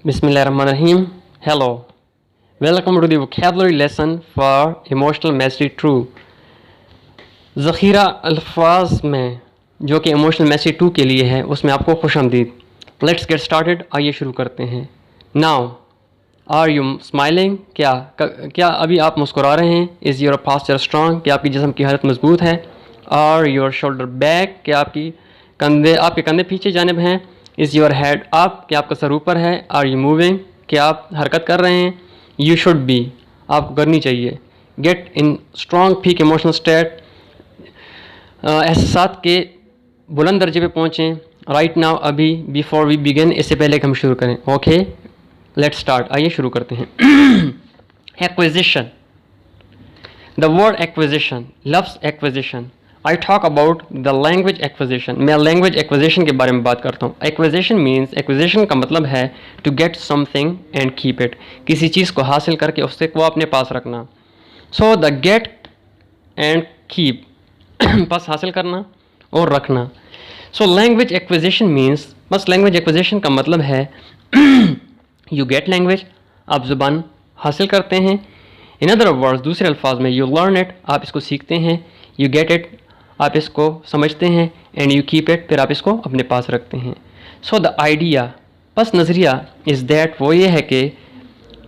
Bismillahirrahmanirrahim. Hello. Welcome to the vocabulary lesson for emotional mastery 2. ज़ख़ीरा अल्फाज में जो कि इमोशनल मैस्टरी 2 के लिए है उसमें आपको खुशामदीद. Let's get started. आइए शुरू करते हैं. Now are you smiling? क्या अभी आप मुस्कुरा रहे हैं? Is your posture strong? क्या आपकी जिस्म की हालत मजबूत है? Are your shoulder back? क्या आपके कंधे पीछे जानिब हैं? Is your head up? क्या आपका सर ऊपर है? Are you moving? क्या आप हरकत कर रहे हैं? You should be? आपको करनी चाहिए. Get in strong peak emotional state. एहसास के बुलंद दर्जे पे पहुँचें. राइट नाउ, अभी. बिफोर वी बिगिन, इससे पहले कि हम शुरू करें. Okay, let's start. आइए शुरू करते हैं. एक्विजिशन. द वर्ड एक्विजिशन, लफ्ज़ acquisition. I talk about the language acquisition. मैं लैंग्वेज एक्विजिशन के बारे में बात करता हूँ. एक्विजिशन मीन्स, एक्विजिशन का मतलब है to get something and keep it. किसी चीज़ को हासिल करके उससे को अपने पास रखना. So the get and keep, बस हासिल करना और रखना. सो लैंग्वेज एक्विजिशन मीन्स, बस लैंग्वेज एक्विजिशन का मतलब है यू गेट लैंग्वेज, आप ज़ुबान हासिल करते हैं. इन अदर वर्ड्स, दूसरे अल्फाज में, यू लर्न इट, आप इसको सीखते हैं. यू गेट इट, आप इसको समझते हैं. एंड यू कीप इट, फिर आप इसको अपने पास रखते हैं. सो द आइडिया, बस नज़रिया, इज़ दैट, वो ये है कि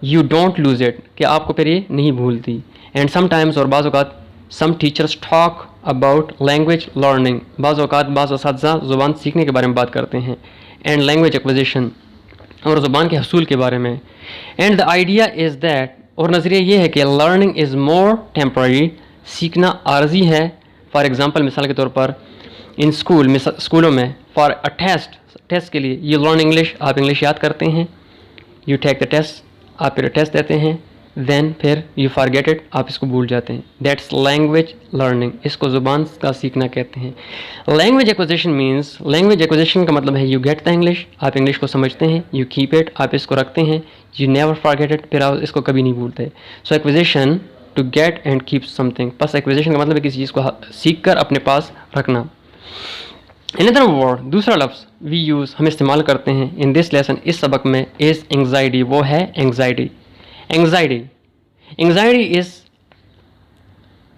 यू डोंट लूज़ इट, कि आपको फिर ये नहीं भूलती. एंड समटाइम्स, और बाज़ औक़ात, some teachers talk about language learning. बाज़ औक़ात बाज़ असातिज़ा ज़ुबान सीखने के बारे में बात करते हैं. एंड लैंग्वेज एक्विजिशन, और ज़ुबान के हसूल के बारे में. And the idea is that, और नज़रिया ये है कि लर्निंग इज़ मोर टेम्पररी, सीखना आर्जी है. फॉर एग्ज़ाम्पल, मिसाल के तौर पर, इन स्कूलों में, फॉर अ टेस्ट के लिए, यू लर्न इंग्लिश, आप इंग्लिश याद करते हैं. यू टेक द टेस्ट, आप फिर टेस्ट देते हैं. देन फिर यू फॉरगेट इट, आप इसको भूल जाते हैं. दैट्स लैंग्वेज लर्निंग, इसको ज़ुबान का सीखना कहते हैं. Language acquisition means, language acquisition का मतलब है यू गेट द इंग्लिश, आप इंग्लिश को समझते हैं. यू कीप इट, आप इसको रखते हैं. यू नेवर फॉरगेट इट, फिर आप इसको कभी नहीं भूलते. So acquisition, to get and keep something. बस एक्विजिशन का मतलब है किसी चीज़ को सीख कर अपने पास रखना. इन अदर वर्ड, दूसरा लफ्ज़ वी यूज़, हम इस्तेमाल करते हैं इन दिस लेसन, इस सबक में, इज़ एंग्जाइटी. वो है anxiety. Anxiety, anxiety is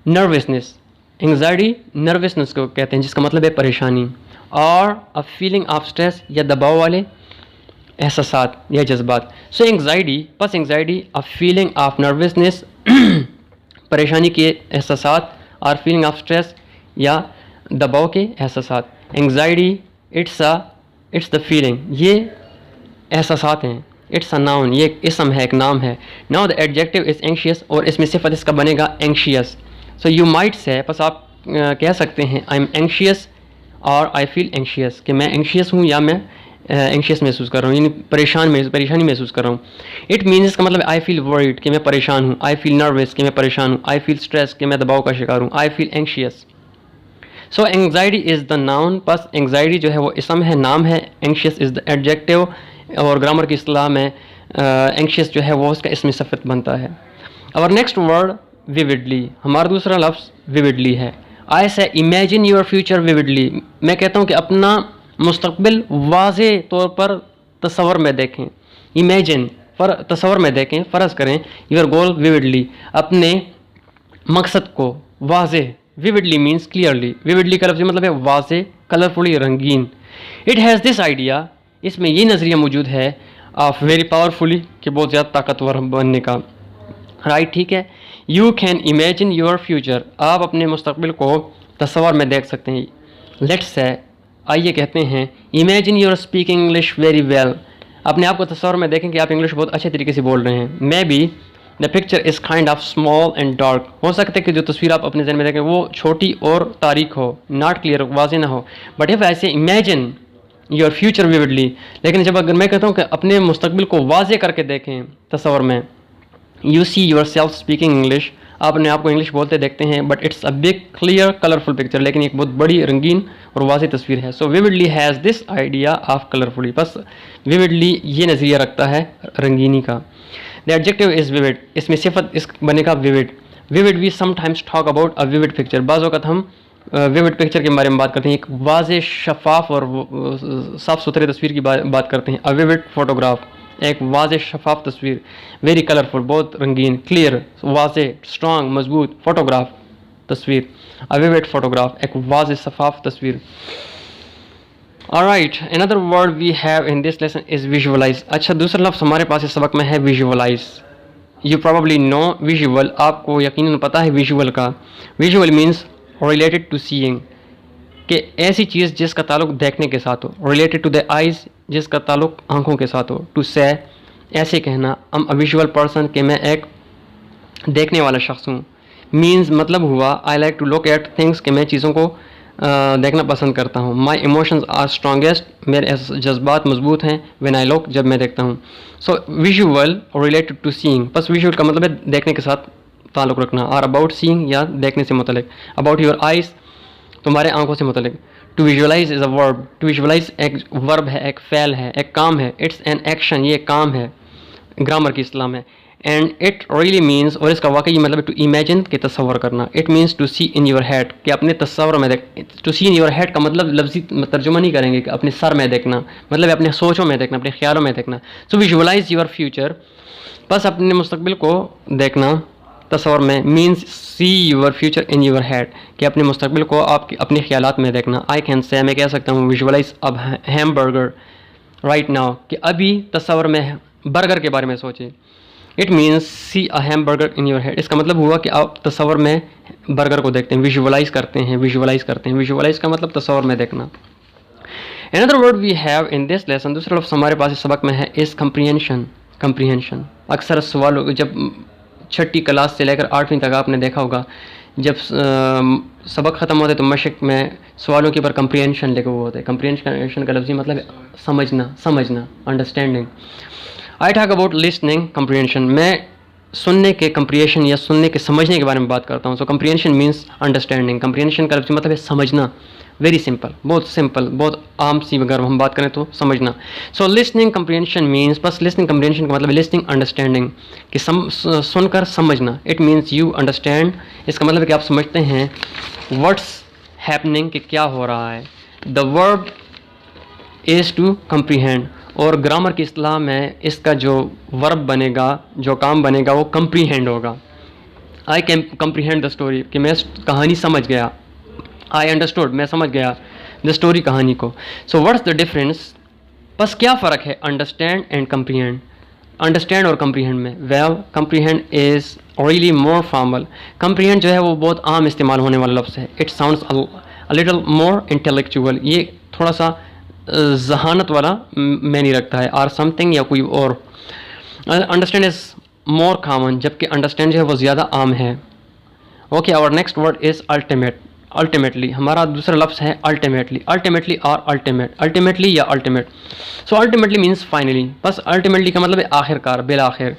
nervousness. Anxiety nervousness को कहते हैं, जिसका मतलब है परेशानी. और अ फीलिंग ऑफ स्ट्रेस, या दबाव वाले एहसासात या जज्बात. सो एंग्जाइटी, बस anxiety, a feeling of nervousness, परेशानी के एहसासात, और फीलिंग ऑफ स्ट्रेस, या दबाव के एहसासात. एंग्जाइटी, इट्स द फीलिंग, ये एहसासात हैं. इट्स अ नाउन, ये एक इसम है, एक नाम है. Now the adjective is anxious, और इसमें सिफत इसका बनेगा anxious. So you might say, बस आप कह सकते हैं आई एम एंशियस और आई फील एंशियस, कि मैं एंशियस हूँ या मैं एंशियस महसूस कर रहा हूँ, यानी परेशानी महसूस कर रहा हूँ. इट मीन्स, इसका मतलब आई फील वरीड, कि मैं परेशान हूँ. आई फील नर्वस, कि मैं परेशान हूँ. आई फील स्ट्रेस, कि मैं दबाव का शिकार हूँ. I feel anxious. So anxiety is the noun, बस एंग्जाइटी जो है वो इसम है, नाम है. एंशियस इज़ द एडजेक्टिव, और ग्रामर की इस्तिलाह में एंशियस जो है वो उसका इसमें सफ़त बनता है. और नेक्स्ट वर्ड विविडली, हमारा दूसरा लफ्ज़ विविडली है. आई से इमेजिन योर फ्यूचर विविडली, मैं कहता हूँ कि अपना मुस्तकबिल वाज़े तौर पर तस्वर में देखें. इमेजिन, तस्वर में देखें, फ़र्ज़ करें. योर गोल विविडली, अपने मकसद को वाज़े. Vividly means clearly. विविडली का लफ्ज़ मतलब है वाज़े, कलरफुली, रंगीन. इट हैज़ दिस आइडिया, इसमें ये नज़रिया मौजूद है, ऑफ वेरी पावरफुली, कि बहुत ज़्यादा ताकतवर बनने का. राइट, ठीक है. You can imagine your future, आप अपने मुस्तकबिल को तस्वर में देख सकते हैं. लेट्स से, आइए कहते हैं, imagine your speaking English very well, अपने आप को तस्वर में देखें कि आप इंग्लिश बहुत अच्छे तरीके से बोल रहे हैं. May be the picture is kind of small and dark, हो सकता है कि जो तस्वीर आप अपने ज़हन में देखें वो छोटी और तारीक हो, नॉट क्लियर, वाज़े ना हो. बट इफ़ ऐसे इमेजिन योर फ्यूचर विविडली, लेकिन जब अगर मैं कहता हूँ कि अपने मुस्तकबिल को वाज़े करके देखें तस्वर में, you see yourself speaking English, आप अपने आप को इंग्लिश बोलते देखते हैं. But it's a big clear colourful picture, लेकिन एक बहुत बड़ी रंगीन और वाज़े तस्वीर है. So vividly has this idea of colourfully, बस विविडली ये नज़रिया रखता है रंगीनी का. द एडजेक्टिव इज़ विविड, इसमें सिफत इस बनेगा vivid. Vivid we sometimes talk about a vivid picture, बाज़ वक़्त हम विविड पिक्चर के बारे में बात करते हैं, एक वाज़े शफ़ाफ़ और साफ़ सुथरे तस्वीर की बात करते हैं. अ विविड फोटोग्राफ, एक वाज़े शफाफ तस्वीर, वेरी कलरफुल, बहुत रंगीन, क्लियर, वाज़े, स्ट्रॉन्ग, मजबूत, फोटोग्राफ, तस्वीर, अ विविड फोटोग्राफ, एक वाज़े शफाफ तस्वीर। Alright, another word we have in this lesson is visualise. अच्छा, दूसरा लफ्ज़ हमारे पास इस सबक में है visualise. You probably know visual, आपको यकीनन पता है विजुअल का। Visual means related to seeing, कि ऐसी चीज़ जिसका ताल्लुक देखने के साथ हो, रिलेटेड टू द आइज़, जिसका ताल्लुक आंखों के साथ हो। टू से, ऐसे कहना, अम अ विजुअल पर्सन, कि मैं एक देखने वाला शख्स हूँ। मीन्स मतलब हुआ I like to look at things, कि मैं चीज़ों को देखना पसंद करता हूँ। माई इमोशंस आर स्ट्रॉन्गेस्ट, मेरे जज्बात मजबूत हैं। व्हेन आई लुक, जब मैं देखता हूँ। So visual related to seeing, बस विजुअल का मतलब है देखने के साथ ताल्लुक़ रखना, और अबाउट सीइंग या देखने से मुतल्लिक। अबाउट योर आइज़, तुम्हारे आंखों से मुतल्लिक। To visualise is a verb, to visualise एक वर्ब है, एक फ़ैल है, एक काम है। इट्स एन एक्शन, ये काम है ग्रामर की इस्लाम है। एंड इट रियली मीन्स, और इसका वाकई मतलब टू इमेजिन, के तस्वर करना। It means to see in your head, कि अपने तस्वर में देख। To see in your head का मतलब लफ्ज़ी तर्जुमा नहीं करेंगे कि अपने सर में देखना, मतलब अपने सोचों में देखना, अपने ख्यालों में देखना। सो विजुअलाइज योर फ्यूचर, बस अपने मुस्तकबिल को देखना तस्वर में। Means see your future in your head, कि अपने मुस्तकबिल को आपके अपने ख्यालात में देखना। आई कैन से, मैं कह सकता हूँ विजुअलाइज अब हैमबर्गर राइट नाउ, कि अभी तस्वर में बर्गर के बारे में सोचें। It means see a hamburger in your head, इसका मतलब हुआ कि आप तस्वर में बर्गर को देखते हैं, विजुअलाइज करते हैं, विजुअलाइज करते हैं। विजुअलाइज का मतलब तस्वर में देखना। Another word we have in this lesson, दूसरा लफ्ज़ हमारे पास इस सबक में है, इज़ कम्प्रीहेंशन। कम्प्रीहेंशन अक्सर सवालों, जब छठी क्लास से लेकर 8वीं तक आपने देखा होगा, जब सबक ख़त्म होते तो मशक में सवालों के ऊपर कम्प्रीहेंशन लिखे हुए होते हैं। कम्प्रीहेंशन का लफ्ज़ी मतलब समझना, understanding. I talk about listening comprehension, मैं सुनने के कम्प्रीहेंशन या सुनने के समझने के बारे में बात करता हूँ। सो कम्प्रीहेंशन मीन्स अंडरस्टैंडिंग। कम्प्रीहेंशन का लफ्ज़ी मतलब है समझना, वेरी सिंपल, बहुत आम सी अगर हम बात करें तो समझना। सो लिसनिंग कम्प्रीहेंशन मीन्स, बस लिसनिंग कम्प्रीहेंशन का मतलब लिसनिंग अंडरस्टैंडिंग, कि सुनकर समझना। इट मीन्स यू अंडरस्टैंड, इसका मतलब है कि आप समझते हैं व्हाट्स हैपनिंग, कि क्या हो रहा है। The verb is to comprehend, और ग्रामर की इस्लाह में इसका जो वर्ब बनेगा, जो काम बनेगा, वो कम्प्रीहेंड होगा। I can comprehend the story, कि मैं कहानी समझ गया। आई अंडरस्टूड, मैं समझ गया द स्टोरी, कहानी को। सो व्हाट्स द डिफरेंस, बस क्या फ़र्क है अंडरस्टैंड एंड कम्प्रीहेंड, अंडरस्टैंड और कम्प्रीहेंड में। Well comprehend is really more formal. Comprehend जो है वो बहुत आम इस्तेमाल होने वाला लफ्ज़ है। It sounds a little more intellectual, ये थोड़ा सा जहानत वाला मैनी रखता है, और समथिंग या कोई और। अंडरस्टैंड इज़ मोर कॉमन, जबकि अंडरस्टैंड जो है वो ज़्यादा आम है। Okay, our next word is ultimate. Ultimately, हमारा दूसरा लफ्ज़ है अल्टीमेटली। अल्टीमेटली और अल्टीमेट, अल्टीमेटली या ultimate. So ultimately means finally, बस अल्टीमेटली का मतलब है आखिरकार, बिल आखिर,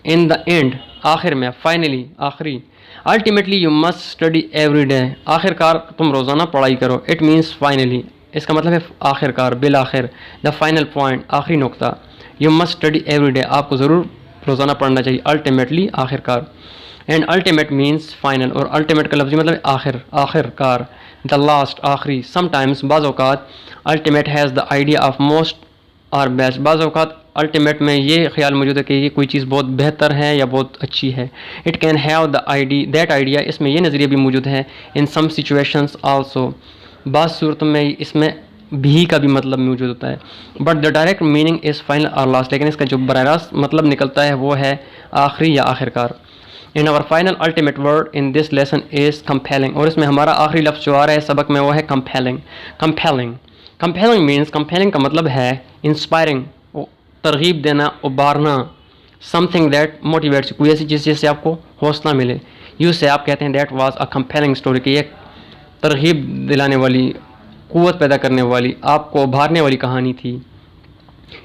इन द एंड, आखिर में, फाइनली, आखिरी। Ultimately you must study every day, आखिरकार तुम रोज़ाना पढ़ाई करो। इट मीन्स फाइनली, इसका मतलब है आखिरकार, बिल आखिर, द फाइनल पॉइंट, आखिरी नुक्ता। You must study every day, आपको ज़रूर रोज़ाना पढ़ना चाहिए। अल्टीमेटली, आखिरकार। एंड अल्टीमेट मीन्स फाइनल, और अल्टीमेट का लफ्ज़ी मतलब आखिर, आखिरकार, द लास्ट, आखिरी। समटाइम्स, बाज़ औक़ात, ultimate has the idea of most और बेस्ट, बाज़ औक़ात अल्टीमेट में ये ख्याल मौजूद है कि ये कोई चीज़ बहुत बेहतर है या बहुत अच्छी है। It can have the that idea, इसमें ये नज़रिया भी मौजूद है। इन सम सिचुएशंस आल्सो, बाज़ सूरतों में इसमें भी का भी मतलब मौजूद होता है। But the direct meaning is final और लास्ट, लेकिन इसका जो बराह रास्त मतलब निकलता है वो है आखिरी या आखिरकार। In our final ultimate word in this lesson is compelling, और इसमें हमारा आखिरी लफ्ज़ जो आ रहा है सबक में वो है compelling. Compelling, compelling means, compelling का मतलब है इंस्पायरिंग, तरगीब देना, उबारना। समथिंग दैट मोटिवेट्स, कोई ऐसी चीज़ जिससे आपको हौसला मिले। यूँ से आप कहते हैं that was a compelling story, कि एक तरगीब दिलाने वाली, क़ुव्वत पैदा करने वाली, आपको उभारने वाली कहानी थी।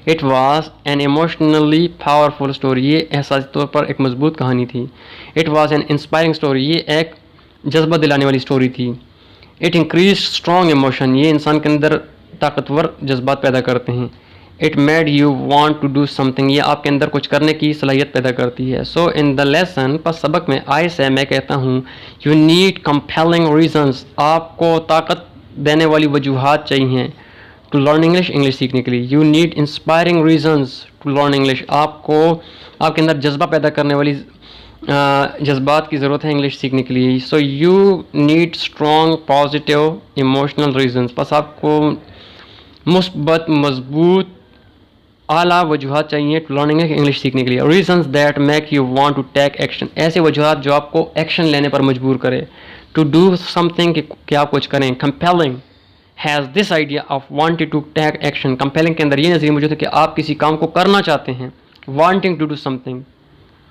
It was an emotionally powerful story, ये एहसासी तौर पर एक मजबूत कहानी थी। It was an inspiring story, ये एक जज्बा दिलाने वाली स्टोरी थी। इट इंक्रीज स्ट्रॉन्ग इमोशन, ये इंसान के अंदर ताकतवर जज्बात पैदा करते हैं। It made you want to do something, ये आपके अंदर कुछ करने की सलाहियत पैदा करती है। सो इन द लेसन, पर सबक में आई से मैं कहता हूँ यू नीड कंपेलिंग रीजंस, आपको ताकत देने वाली वजूहात चाहिए टू लर्न इंग्लिश, इंग्लिश सीखने के लिए। You need inspiring reasons to learn English, आपको आपके अंदर जज्बा पैदा करने वाली जज्बात की ज़रूरत है इंग्लिश सीखने के लिए। So you need strong positive emotional reasons, बस आपको मुस्बत मजबूत आला वजूहत चाहिए टू लर्न इंग्लिश सीखने के लिए। Reasons that make you want to take action, ऐसे वजूहत जो आपको एक्शन लेने पर मजबूर करे। टू डू समथिंग, कि आप कुछ करें। Compelling has this idea of wanted to take action, compelling के अंदर ये नज़रिया मौजूद है कि आप किसी काम को करना चाहते हैं। वांटिंग टू डू समथिंग,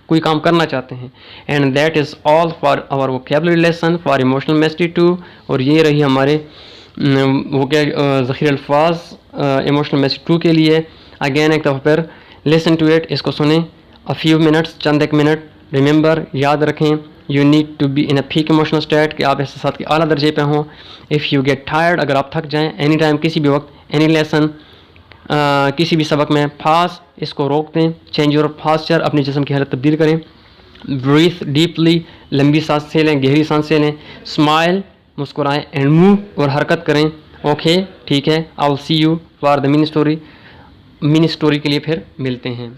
कोई काम करना चाहते हैं। And that is all for our vocabulary lesson for emotional mastery 2। और ये रही हमारे वो क्या ज़ख़ीर अल्फाज इमोशनल मैस्टरी 2 के लिए। अगेन एक दफ़ा फिर लिसन टू इट, इसको सुने। अ फ्यू मिनट्स, चंद एक मिनट। रिमेंबर, याद रखें, you need to be in a peak emotional state, कि आप एहसास के आला दर्जे पे हों। इफ़ यू गेट टायर्ड, अगर आप थक जाएं, एनी टाइम, किसी भी वक्त, एनी लेसन, किसी भी सबक में, फास्ट, इसको रोक दें। चेंज योर फास्चर, अपने जिस्म की हालत तब्दील करें। ब्रीथ डीपली, लंबी सांसें लें, गहरी सांसें लें। स्माइल, मुस्कुराएं। एंड मूव, और हरकत करें। ओके, ठीक है। I will see you for the mini story. Mini story के लिए फिर मिलते हैं।